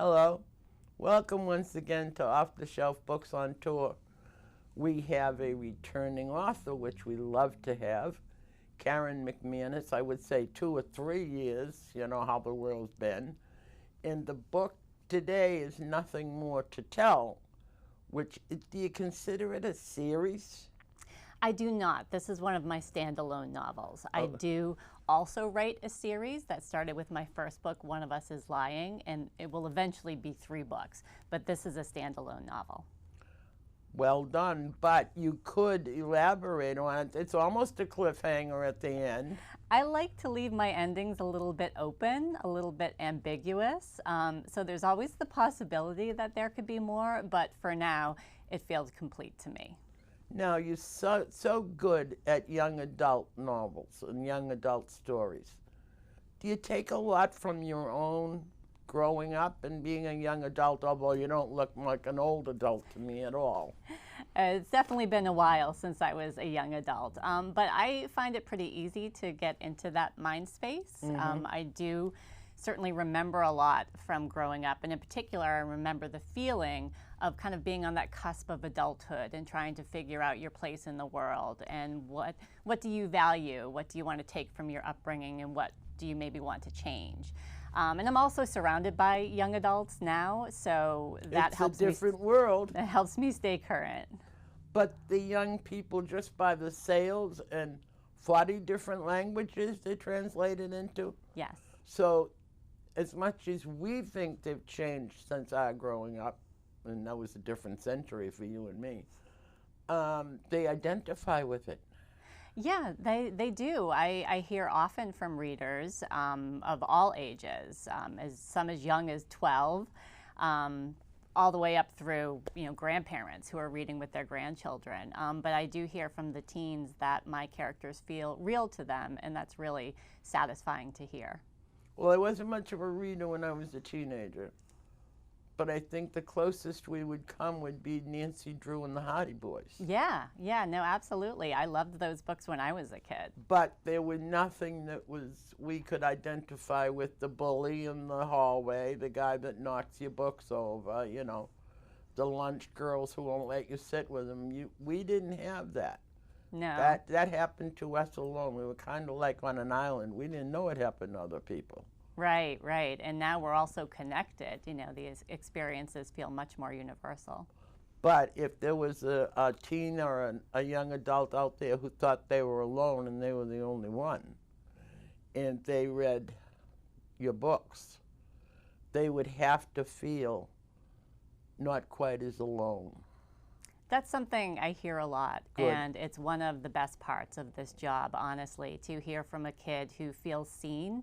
Hello. Welcome once again to Off the Shelf Books on Tour. We have a returning author, which we love to have, Karen McManus. I would say 2 or 3 years, you know how the world's been. And the book today is Nothing More to Tell, which, do you consider it a series? I do not. This is one of my standalone novels. I do also write a series that started with my first book, One of Us is Lying, and it will eventually be 3 books, but this is a standalone novel. Well done, but you could elaborate on it. It's almost a cliffhanger at the end. I like to leave my endings a little bit open, a little bit ambiguous, so there's always the possibility that there could be more, but for now, it feels complete to me. Now, you're so good at young adult novels and young adult stories. Do you take a lot from your own growing up and being a young adult, although you don't look like an old adult to me at all? It's definitely been a while since I was a young adult, but I find it pretty easy to get into that mind space. I do certainly remember a lot from growing up, and in particular, I remember the feeling of kind of being on that cusp of adulthood and trying to figure out your place in the world and what do you value, what do you want to take from your upbringing, and what do you maybe want to change. And I'm also surrounded by young adults now, so that helps me. It's a different world. It helps me stay current. But the young people, just by the sales and 40 different languages they translated into? Yes. So as much as we think they've changed since our growing up, and that was a different century for you and me, they identify with it. Yeah, they do. I hear often from readers of all ages, some as young as 12, all the way up through grandparents who are reading with their grandchildren. But I do hear from the teens that my characters feel real to them, and that's really satisfying to hear. Well, I wasn't much of a reader when I was a teenager, but I think the closest we would come would be Nancy Drew and the Hardy Boys. Yeah, no, absolutely. I loved those books when I was a kid. But there was nothing that we could identify with: the bully in the hallway, the guy that knocks your books over, the lunch girls who won't let you sit with them. We didn't have that. No. That happened to us alone. We were kind of like on an island. We didn't know it happened to other people. Right. And now we're also connected. These experiences feel much more universal. But if there was a teen or a young adult out there who thought they were alone and they were the only one, and they read your books, they would have to feel not quite as alone. That's something I hear a lot, Good. And it's one of the best parts of this job, honestly, to hear from a kid who feels seen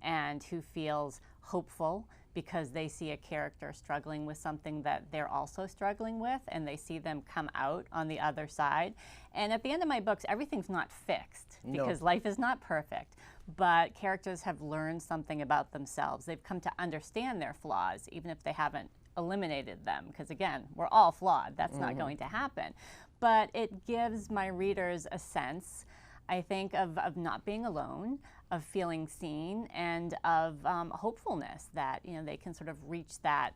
and who feels hopeful because they see a character struggling with something that they're also struggling with, and they see them come out on the other side. And at the end of my books, everything's not fixed because life is not perfect, but characters have learned something about themselves. They've come to understand their flaws, even if they haven't eliminated them, because again, we're all flawed. That's not going to happen. But it gives my readers a sense, I think, of not being alone, of feeling seen, and of hopefulness that they can sort of reach that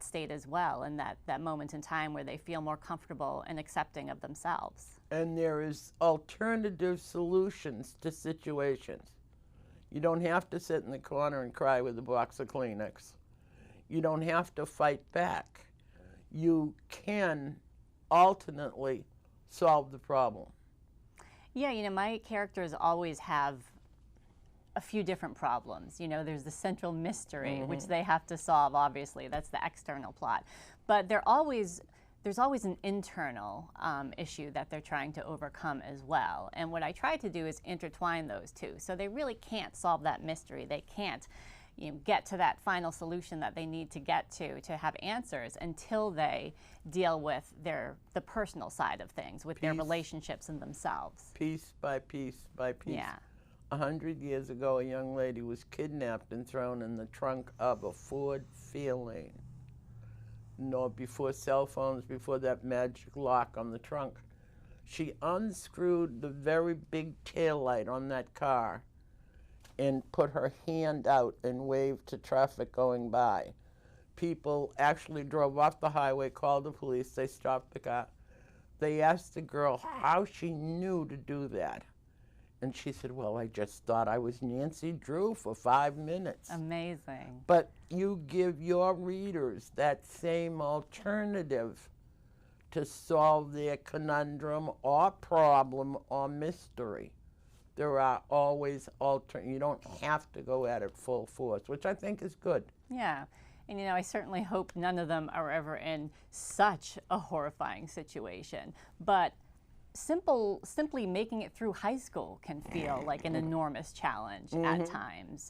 state as well, and that moment in time where they feel more comfortable and accepting of themselves. And there is alternative solutions to situations. You don't have to sit in the corner and cry with a box of Kleenex. You don't have to fight back. You can alternately solve the problem. Yeah, my characters always have a few different problems. There's the central mystery, which they have to solve, obviously. That's the external plot. But there's always an internal issue that they're trying to overcome as well. And what I try to do is intertwine those two. So they really can't solve that mystery. They can't get to that final solution that they need to get to have answers until they deal with the personal side of things, with their relationships and themselves. Piece by piece by piece. Yeah. 100 years ago, a young lady was kidnapped and thrown in the trunk of a Ford Fairlane. Before cell phones, before that magic lock on the trunk. She unscrewed the very big taillight on that car and put her hand out and waved to traffic going by. people actually drove off the highway, called the police, they stopped the car. They asked the girl how she knew to do that. And she said, well, I just thought I was Nancy Drew for 5 minutes. Amazing. But you give your readers that same alternative to solve their conundrum or problem or mystery. There are always you don't have to go at it full force, which I think is good. Yeah. And, I certainly hope none of them are ever in such a horrifying situation. But simply making it through high school can feel like an enormous challenge at times.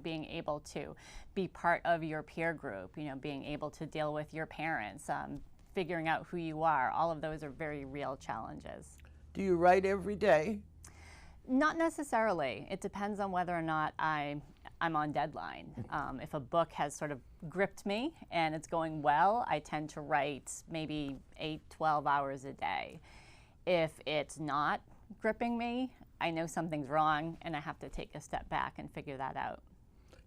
Being able to be part of your peer group, being able to deal with your parents, figuring out who you are, all of those are very real challenges. Do you write every day? Not necessarily. It depends on whether or not I'm on deadline. If a book has sort of gripped me and it's going well, I tend to write maybe 8, 12 hours a day. If it's not gripping me, I know something's wrong and I have to take a step back and figure that out.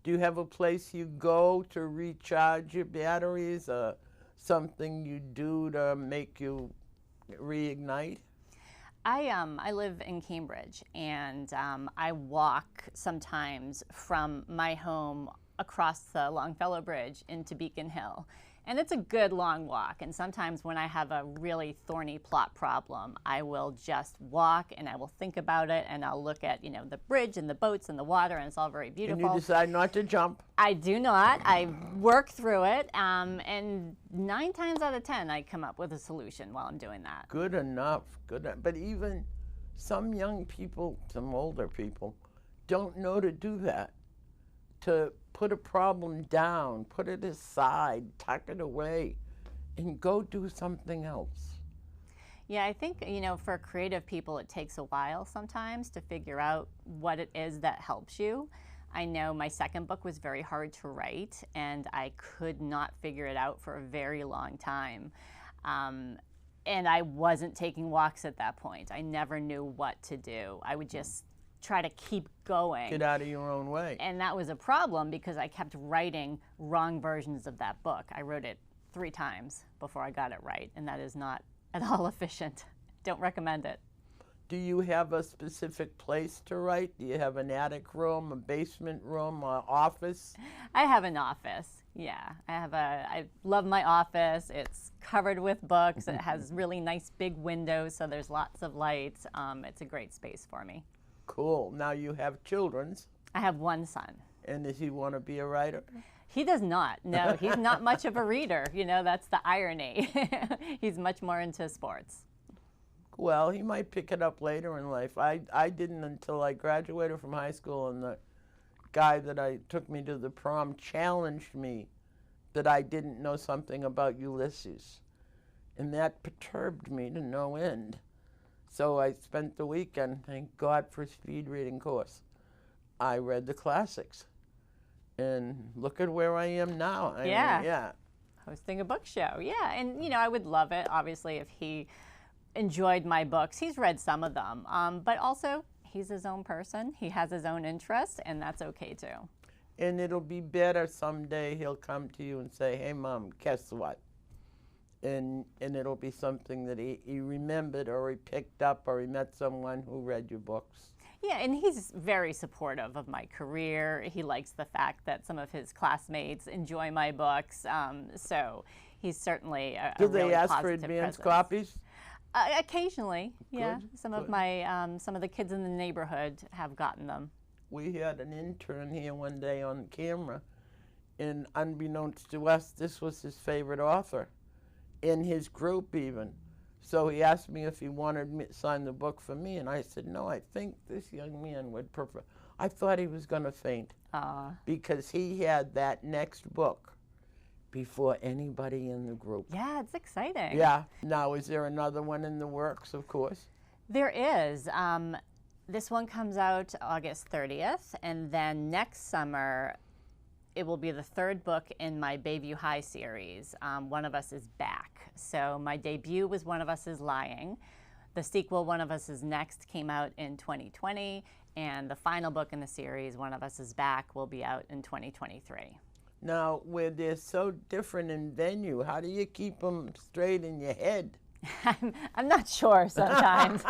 Do you have a place you go to recharge your batteries, or something you do to make you reignite? I live in Cambridge, and I walk sometimes from my home across the Longfellow Bridge into Beacon Hill. And it's a good long walk, and sometimes when I have a really thorny plot problem, I will just walk and I will think about it, and I'll look at, the bridge and the boats and the water, and it's all very beautiful. And you decide not to jump? I do not. I work through it, and 9 times out of 10, I come up with a solution while I'm doing that. Good enough, good enough. But even some young people, some older people, don't know to do that. To put a problem down, put it aside, tuck it away, and go do something else. Yeah, I think, for creative people, it takes a while sometimes to figure out what it is that helps you. I know my second book was very hard to write, and I could not figure it out for a very long time. And I wasn't taking walks at that point. I never knew what to do. I would just try to keep going. Get out of your own way. And that was a problem because I kept writing wrong versions of that book. I wrote it 3 times before I got it right, and that is not at all efficient. Don't recommend it. Do you have a specific place to write? Do you have an attic room, a basement room, an office? I have an office, yeah. I love my office. It's covered with books. It has really nice big windows, so there's lots of lights. It's a great space for me. Cool. Now you have children's. I have 1 son. And does he want to be a writer? He does not. No, he's not much of a reader. That's the irony. He's much more into sports. Well, he might pick it up later in life. I didn't until I graduated from high school, and the guy that took me to the prom challenged me that I didn't know something about Ulysses. And that perturbed me to no end. So I spent the weekend, thank God for a speed reading course. I read the classics. And look at where I am now. I mean, hosting a book show. Yeah, and I would love it, obviously, if he enjoyed my books. He's read some of them, but also he's his own person. He has his own interests, and that's okay too. And it'll be better someday he'll come to you and say, hey, Mom, guess what? And it'll be something that he remembered, or he picked up, or he met someone who read your books. Yeah, and he's very supportive of my career. He likes the fact that some of his classmates enjoy my books. So he's certainly a Do really they ask for positive advance presence. copies? Occasionally, yeah. Good, Some of the kids in the neighborhood have gotten them. We had an intern here one day on camera, and unbeknownst to us, this was his favorite author, in his group even. So he asked me if he wanted me to sign the book for me, and I said, no, I think this young man would prefer. I thought he was going to faint because he had that next book before anybody in the group. Yeah, it's exciting. Yeah. Now, is there another one in the works, of course? There is. This one comes out August 30th, and then next summer, it will be the 3rd book in my Bayview High series, One of Us is Back. So my debut was One of Us is Lying. The sequel, One of Us is Next, came out in 2020, and the final book in the series, One of Us is Back, will be out in 2023. Now, where they're so different in venue, how do you keep them straight in your head? I'm not sure sometimes.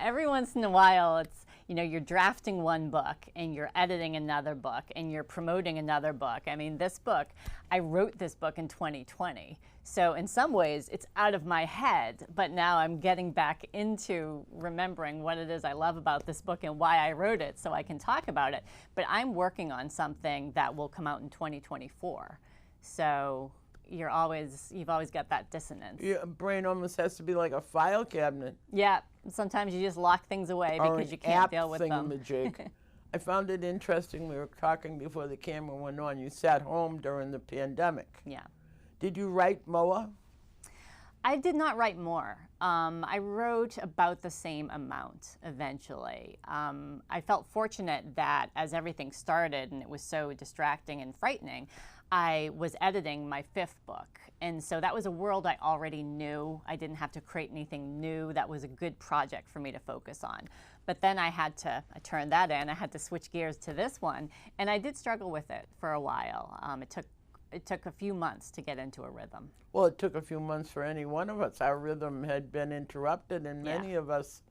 Every once in a while, it's, you're drafting one book and you're editing another book and you're promoting another book. I mean, this book, I wrote this book in 2020. So in some ways, it's out of my head, but now I'm getting back into remembering what it is I love about this book and why I wrote it so I can talk about it. But I'm working on something that will come out in 2024. So you've always got that dissonance. Your brain almost has to be like a file cabinet. Yeah, sometimes you just lock things away because you can't deal with them. I found it interesting. We were talking before the camera went on. You sat home during the pandemic. Yeah. Did you write more? I did not write more. I wrote about the same amount eventually. I felt fortunate that as everything started and it was so distracting and frightening, I was editing my 5th book. And so that was a world I already knew. I didn't have to create anything new. That was a good project for me to focus on. But then I turned that in. I had to switch gears to this one. And I did struggle with it for a while. It took a few months to get into a rhythm. Well, it took a few months for any one of us. Our rhythm had been interrupted, and many of us,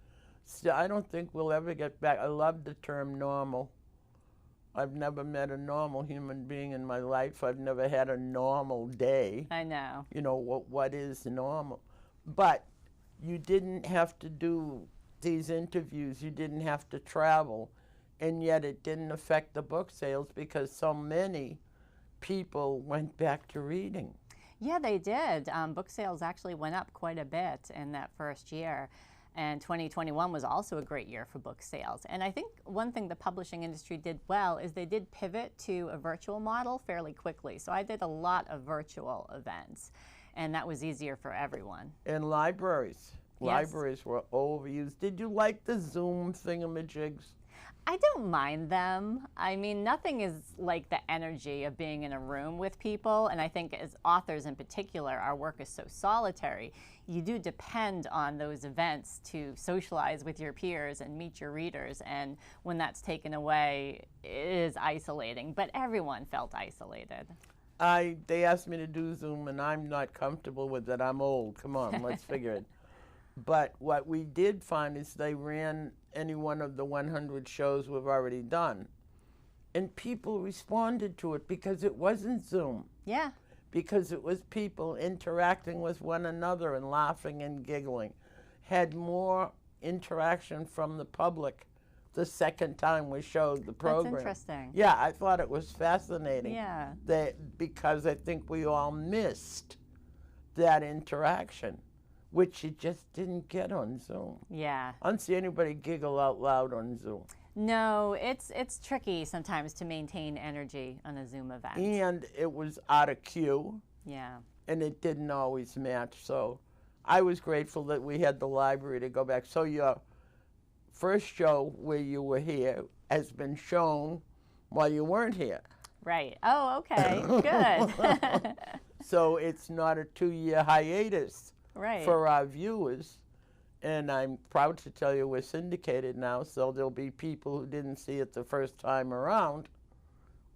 I don't think we'll ever get back. I love the term normal. I've never met a normal human being in my life. I've never had a normal day. I know. What is normal? But you didn't have to do these interviews. You didn't have to travel. And yet it didn't affect the book sales because so many people went back to reading. Yeah, they did. Book sales actually went up quite a bit in that first year. And 2021 was also a great year for book sales. And I think one thing the publishing industry did well is they did pivot to a virtual model fairly quickly. So I did a lot of virtual events, and that was easier for everyone. And libraries. Yes. Libraries were overused. Did you like the Zoom thingamajigs? I don't mind them. I mean, nothing is like the energy of being in a room with people. And I think as authors in particular, our work is so solitary. You do depend on those events to socialize with your peers and meet your readers. And when that's taken away, it is isolating. But everyone felt isolated. They asked me to do Zoom, and I'm not comfortable with it. I'm old. Come on, let's figure it. But what we did find is they ran any one of the 100 shows we've already done. And people responded to it because it wasn't Zoom. Yeah. Because it was people interacting with one another and laughing and giggling. Had more interaction from the public the second time we showed the program. That's interesting. Yeah, I thought it was fascinating. Yeah. Because I think we all missed that interaction, which you just didn't get on Zoom. Yeah. I don't see anybody giggle out loud on Zoom. No, it's tricky sometimes to maintain energy on a Zoom event. And it was out of cue. Yeah. And it didn't always match. So I was grateful that we had the library to go back. So your first show where you were here has been shown while you weren't here. Right. Oh, okay. Good. So it's not a 2-year hiatus. Right. For our viewers, and I'm proud to tell you we're syndicated now, so there'll be people who didn't see it the first time around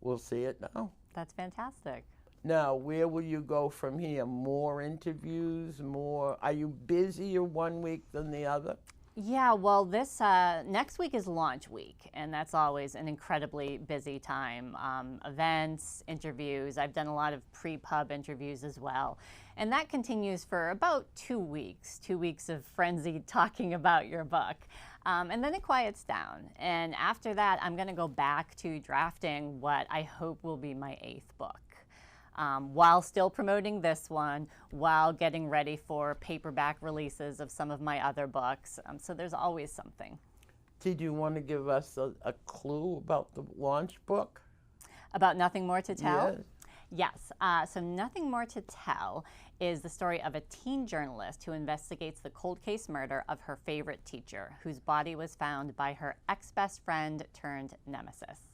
will see it now. That's fantastic. Now, where will you go from here? More interviews, more? Are you busier one week than the other? Yeah, well, this next week is launch week, and that's always an incredibly busy time. Events, interviews. I've done a lot of pre-pub interviews as well. And that continues for about 2 weeks, 2 weeks of frenzied talking about your book. And then it quiets down. And after that, I'm going to go back to drafting what I hope will be my 8th book. While still promoting this one, while getting ready for paperback releases of some of my other books. So there's always something. Did you want to give us a clue about the launch book? About Nothing More to Tell? Yes. Yes. So Nothing More to Tell is the story of a teen journalist who investigates the cold case murder of her favorite teacher, whose body was found by her ex-best friend turned nemesis.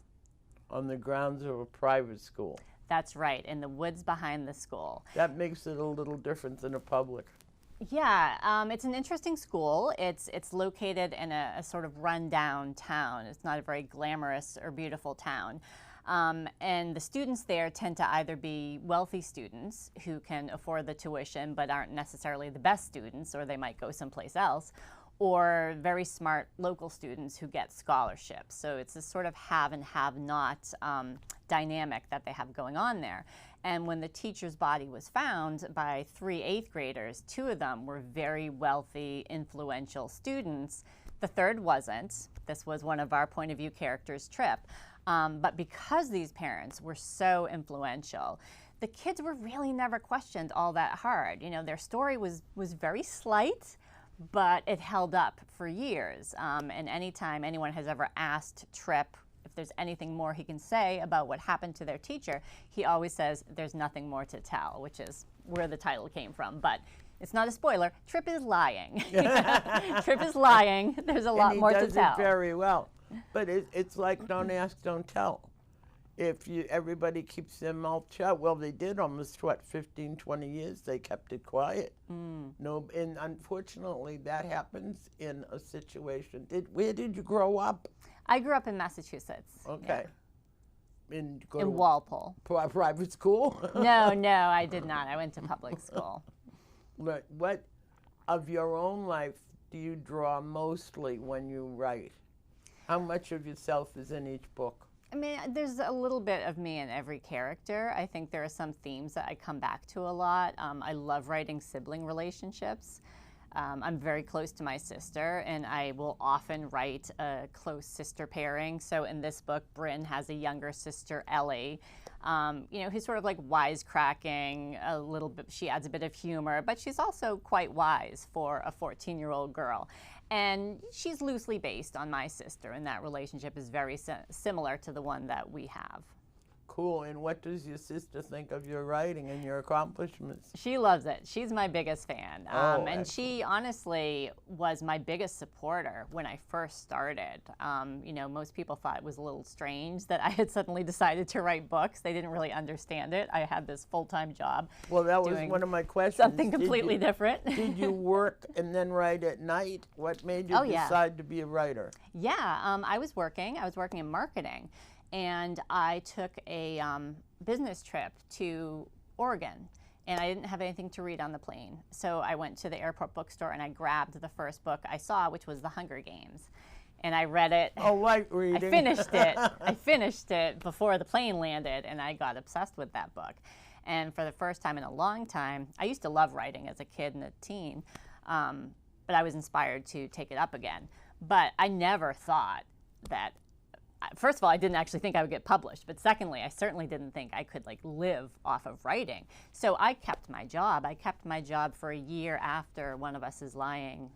On the grounds of a private school. That's right, in the woods behind the school. That makes it a little different than a public. Yeah, it's an interesting school. It's located in a sort of run-down town. It's not a very glamorous or beautiful town. And the students there tend to either be wealthy students who can afford the tuition but aren't necessarily the best students, or they might go someplace else, or very smart local students who get scholarships. So it's this sort of have and have not dynamic that they have going on there. And when the teacher's body was found by 3 8th graders, 2 of them were very wealthy, influential students. The third wasn't. This was one of our point of view characters, Trip. But because these parents were so influential, the kids were really never questioned all that hard. You know, their story was very slight, but it held up for years. And anytime anyone has ever asked Trip if there's anything more he can say about what happened to their teacher, he always says there's nothing more to tell, which is where the title came from. But it's not a spoiler. Trip is lying. Trip is lying. There's a lot more to tell. And he does it very well. But it's like don't ask, don't tell. If everybody keeps their mouth shut, well, they did almost, 15, 20 years, they kept it quiet. No, and unfortunately, that happens in a situation. Where did you grow up? I grew up in Massachusetts. Okay. Yeah. In Walpole. Private school? No, I did not. I went to public school. But what of your own life do you draw mostly when you write? How much of yourself is in each book? I mean, there's a little bit of me in every character. I think there are some themes that I come back to a lot. I love writing sibling relationships. I'm very close to my sister, and I will often write a close sister pairing. So in this book, Brynn has a younger sister, Ellie, who's sort of like wisecracking a little bit. She adds a bit of humor, but she's also quite wise for a 14-year-old girl. And she's loosely based on my sister, and that relationship is very similar to the one that we have. Cool. And what does your sister think of your writing and your accomplishments? She loves it. She's my biggest fan. And excellent. She honestly was my biggest supporter when I first started. Most people thought it was a little strange that I had suddenly decided to write books. They didn't really understand it. I had this full-time job. Well, that was one of my questions. Something completely different. Did you work and then write at night? What made you decide to be a writer? Yeah, I was working in marketing. And I took a business trip to Oregon, and I didn't have anything to read on the plane. So I went to the airport bookstore and I grabbed the first book I saw, which was The Hunger Games. And I read it. Oh, light reading. I finished it. I finished it before the plane landed, and I got obsessed with that book. And for the first time in a long time, I used to love writing as a kid and a teen, but I was inspired to take it up again. But I never thought that, first of all, I didn't actually think I would get published, but secondly, I certainly didn't think I could live off of writing. So I kept my job. I kept my job for a year after One of Us is Lying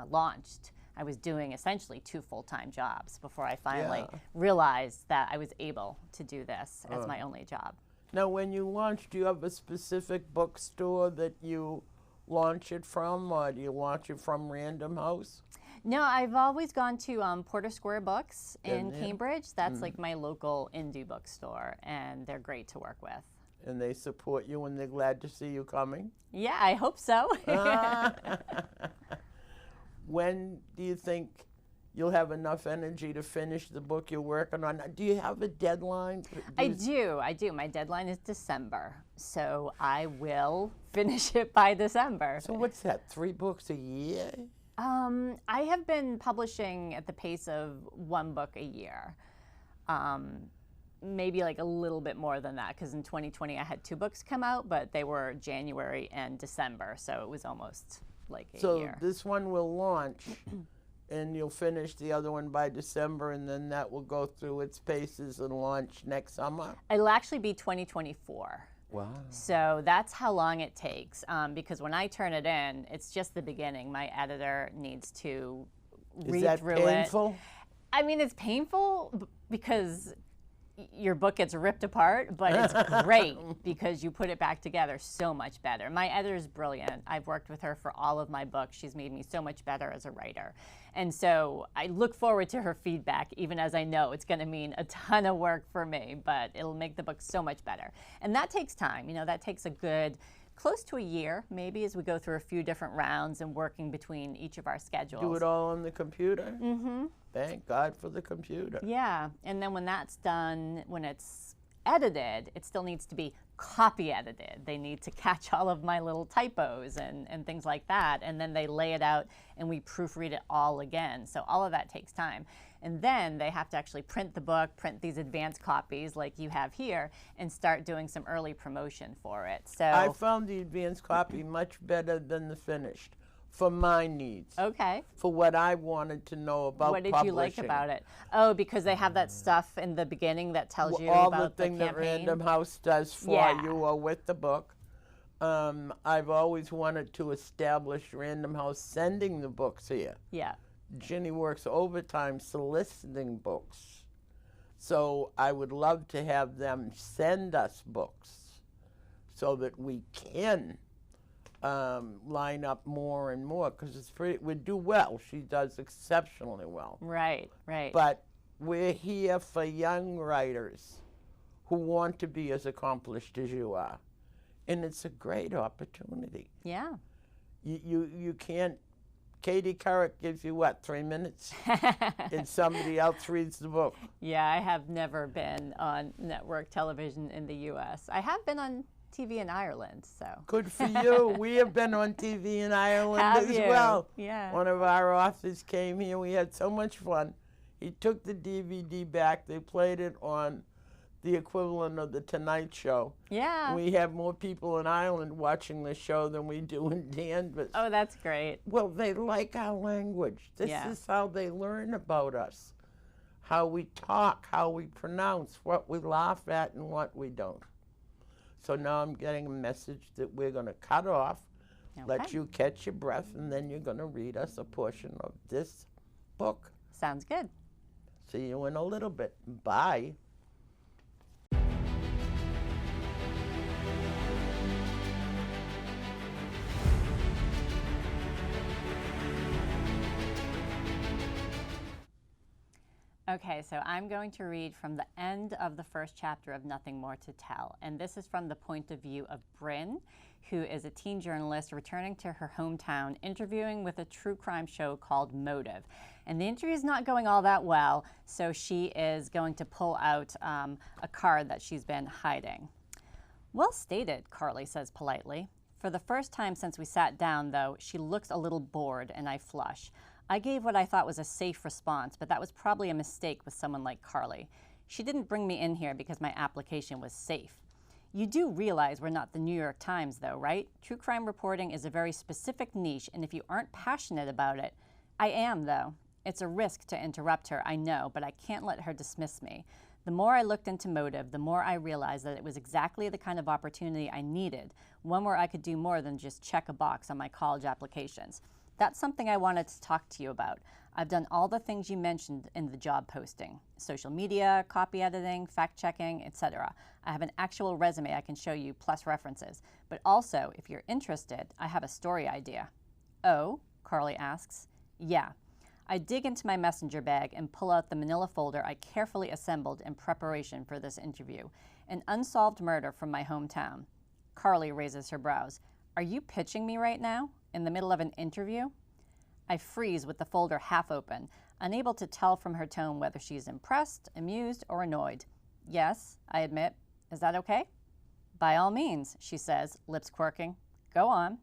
launched. I was doing essentially 2 full-time jobs before I finally realized that I was able to do this as my only job. Now, when you launch, do you have a specific bookstore that you launch it from, or do you launch it from Random House? No, I've always gone to Porter Square Books in Cambridge. That's like my local indie bookstore, and they're great to work with. And they support you, and they're glad to see you coming? Yeah, I hope so. When do you think you'll have enough energy to finish the book you're working on? Do you have a deadline? I do. My deadline is December, so I will finish it by December. So what's that, 3 books a year? I have been publishing at the pace of 1 book a year. Maybe a little bit more than that, because in 2020 I had 2 books come out, but they were January and December, so it was almost a year. So this one will launch, and you'll finish the other one by December, and then that will go through its paces and launch next summer? It'll actually be 2024. Wow. So that's how long it takes, because when I turn it in, it's just the beginning. My editor needs to read through it. Is that painful? I mean, it's painful because your book gets ripped apart, but it's great because you put it back together so much better. My editor's brilliant. I've worked with her for all of my books. She's made me so much better as a writer. And so I look forward to her feedback, even as I know it's going to mean a ton of work for me, but it'll make the book so much better. And that takes time. That takes a good close to a year, maybe, as we go through a few different rounds and working between each of our schedules. Do it all on the computer? Mm-hmm. Thank God for the computer. Yeah, and then when that's done, when it's edited, it still needs to be copy edited. They need to catch all of my little typos and things like that, and then they lay it out and we proofread it all again. So all of that takes time. And then they have to actually print the book, print these advanced copies like you have here, and start doing some early promotion for it. So I found the advanced copy much better than the finished for my needs. Okay. For what I wanted to know about What did publishing. you like about it? Oh, because they have that stuff in the beginning that tells you all about the thing the that campaign. Random House does for Yeah. you or with the book. I've always wanted to establish Random House sending the books here. Yeah. Ginny works overtime soliciting books. So I would love to have them send us books so that we can line up more and more, because it would do well. She does exceptionally well. Right, right. But we're here for young writers who want to be as accomplished as you are. And it's a great opportunity. Yeah. You can't, Katie Couric gives you what, 3 minutes? And somebody else reads the book. Yeah, I have never been on network television in the U.S. I have been on TV in Ireland, so. Good for you. We have been on TV in Ireland Have as you? well. Yeah. One of our authors came here. We had so much fun. He took the DVD back. They played it on the equivalent of the Tonight Show. Yeah. We have more people in Ireland watching the show than we do in Danvers. Oh, that's great. Well, they like our language. This Yeah. is how they learn about us. How we talk, how we pronounce, what we laugh at and what we don't. So now I'm getting a message that we're going to cut off, let Okay. you catch your breath, and then you're going to read us a portion of this book. Sounds good. See you in a little bit. Bye. Okay, so I'm going to read from the end of the first chapter of Nothing More to Tell. And this is from the point of view of Brynn, who is a teen journalist returning to her hometown, interviewing with a true crime show called Motive. And the interview is not going all that well, so she is going to pull out a card that she's been hiding. Well stated, Carly says politely. For the first time since we sat down, though, she looks a little bored, and I flush. I gave what I thought was a safe response, but that was probably a mistake with someone like Carly. She didn't bring me in here because my application was safe. You do realize we're not the New York Times, though, right? True crime reporting is a very specific niche, and if you aren't passionate about it, I am, though. It's a risk to interrupt her, I know, but I can't let her dismiss me. The more I looked into Motive, the more I realized that it was exactly the kind of opportunity I needed, one where I could do more than just check a box on my college applications. That's something I wanted to talk to you about. I've done all the things you mentioned in the job posting: social media, copy editing, fact-checking, etc. I have an actual resume I can show you, plus references. But also, if you're interested, I have a story idea. Oh? Carly asks. Yeah. I dig into my messenger bag and pull out the manila folder I carefully assembled in preparation for this interview. An unsolved murder from my hometown. Carly raises her brows. Are you pitching me right now? In the middle of an interview? I freeze with the folder half open, unable to tell from her tone whether she's impressed, amused, or annoyed. Yes, I admit. Is that okay? By all means, she says, lips quirking. Go on.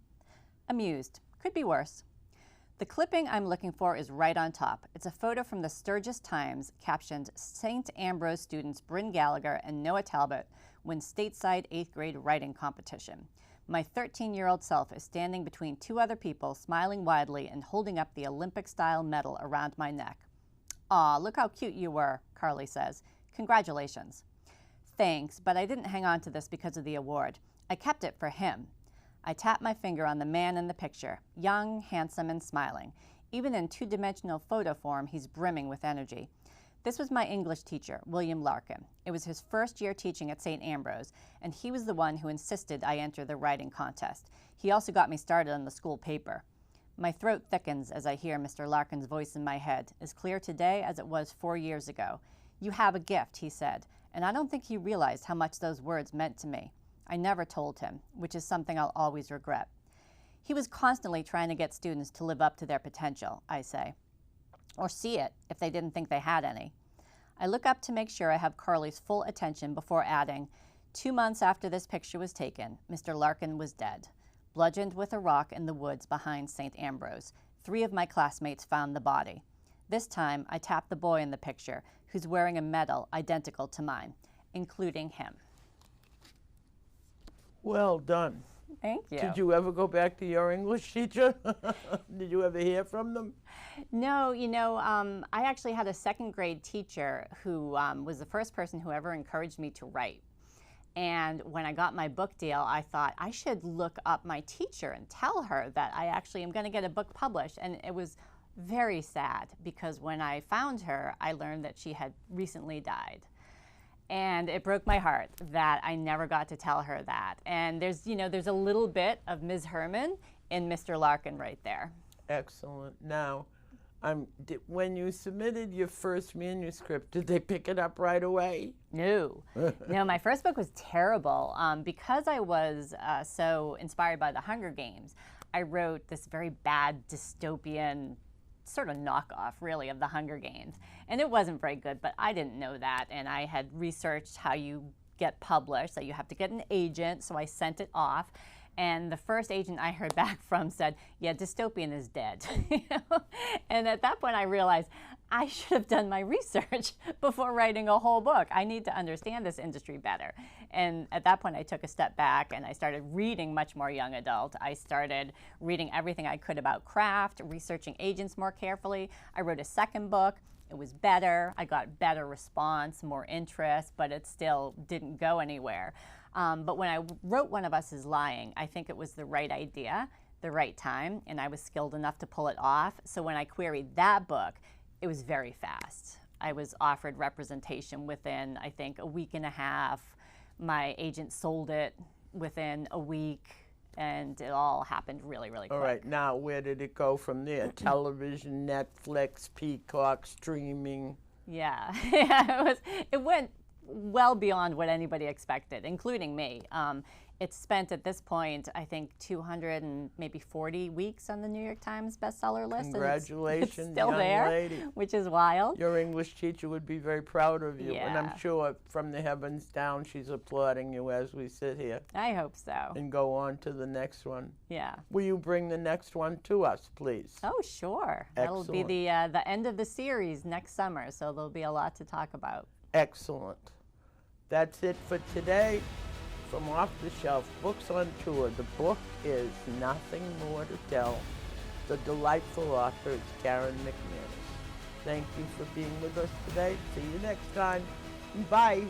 Amused. Could be worse. The clipping I'm looking for is right on top. It's a photo from the Sturgis Times captioned, Saint Ambrose students Brynn Gallagher and Noah Talbot win stateside 8th grade writing competition. My 13-year-old self is standing between two other people, smiling widely and holding up the Olympic-style medal around my neck. Aw, look how cute you were, Carly says. Congratulations. Thanks, but I didn't hang on to this because of the award. I kept it for him. I tap my finger on the man in the picture, young, handsome, and smiling. Even in two-dimensional photo form, he's brimming with energy. This was my English teacher, William Larkin. It was his first year teaching at Saint Ambrose, and he was the one who insisted I enter the writing contest. He also got me started on the school paper. My throat thickens as I hear Mr. Larkin's voice in my head, as clear today as it was 4 years ago. You have a gift, he said, and I don't think he realized how much those words meant to me. I never told him, which is something I'll always regret. He was constantly trying to get students to live up to their potential, I say, or see it if they didn't think they had any. I look up to make sure I have Carly's full attention before adding, 2 months after this picture was taken, Mr. Larkin was dead, bludgeoned with a rock in the woods behind Saint Ambrose. 3 of my classmates found the body. This time, I tapped the boy in the picture, who's wearing a medal identical to mine, including him. Well done. Thank you. Did you ever go back to your English teacher? Did you ever hear from them? No, I actually had a 2nd grade teacher who was the first person who ever encouraged me to write. And when I got my book deal, I thought I should look up my teacher and tell her that I actually am going to get a book published. And it was very sad because when I found her, I learned that she had recently died. And it broke my heart that I never got to tell her that. And there's a little bit of Ms. Herman in Mr. Larkin right there. Excellent. Now, when you submitted your first manuscript, did they pick it up right away? No. No, my first book was terrible. Because I was so inspired by the Hunger Games, I wrote this very bad dystopian sort of knockoff, really, of the Hunger Games. And it wasn't very good, but I didn't know that. And I had researched how you get published, that you have to get an agent, so I sent it off. And the first agent I heard back from said, yeah, dystopian is dead. And at that point I realized I should have done my research before writing a whole book. I need to understand this industry better. And at that point I took a step back and I started reading much more young adult. I started reading everything I could about craft, researching agents more carefully. I wrote a 2nd book. It was better. I got better response, more interest, but it still didn't go anywhere. But when I wrote One of Us is Lying, I think it was the right idea, the right time, and I was skilled enough to pull it off. So when I queried that book, it was very fast. I was offered representation within, I think, a week and a half. My agent sold it within a week, and it all happened really, really quick. All right, now where did it go from there? Television, Netflix, Peacock, streaming? Yeah, it went well beyond what anybody expected, including me. It's spent at this point, I think, 240 weeks on the New York Times bestseller list. Congratulations, it's still young there, lady. Which is wild. Your English teacher would be very proud of you. Yeah. And I'm sure from the heavens down, she's applauding you as we sit here. I hope so. And go on to the next one. Yeah. Will you bring the next one to us, please? Oh, sure. Excellent. That'll be the end of the series next summer, so there'll be a lot to talk about. Excellent. That's it for today. From Off the Shelf Books on Tour, the book is Nothing More to Tell. The delightful author is Karen McManus. Thank you for being with us today. See you next time. Bye.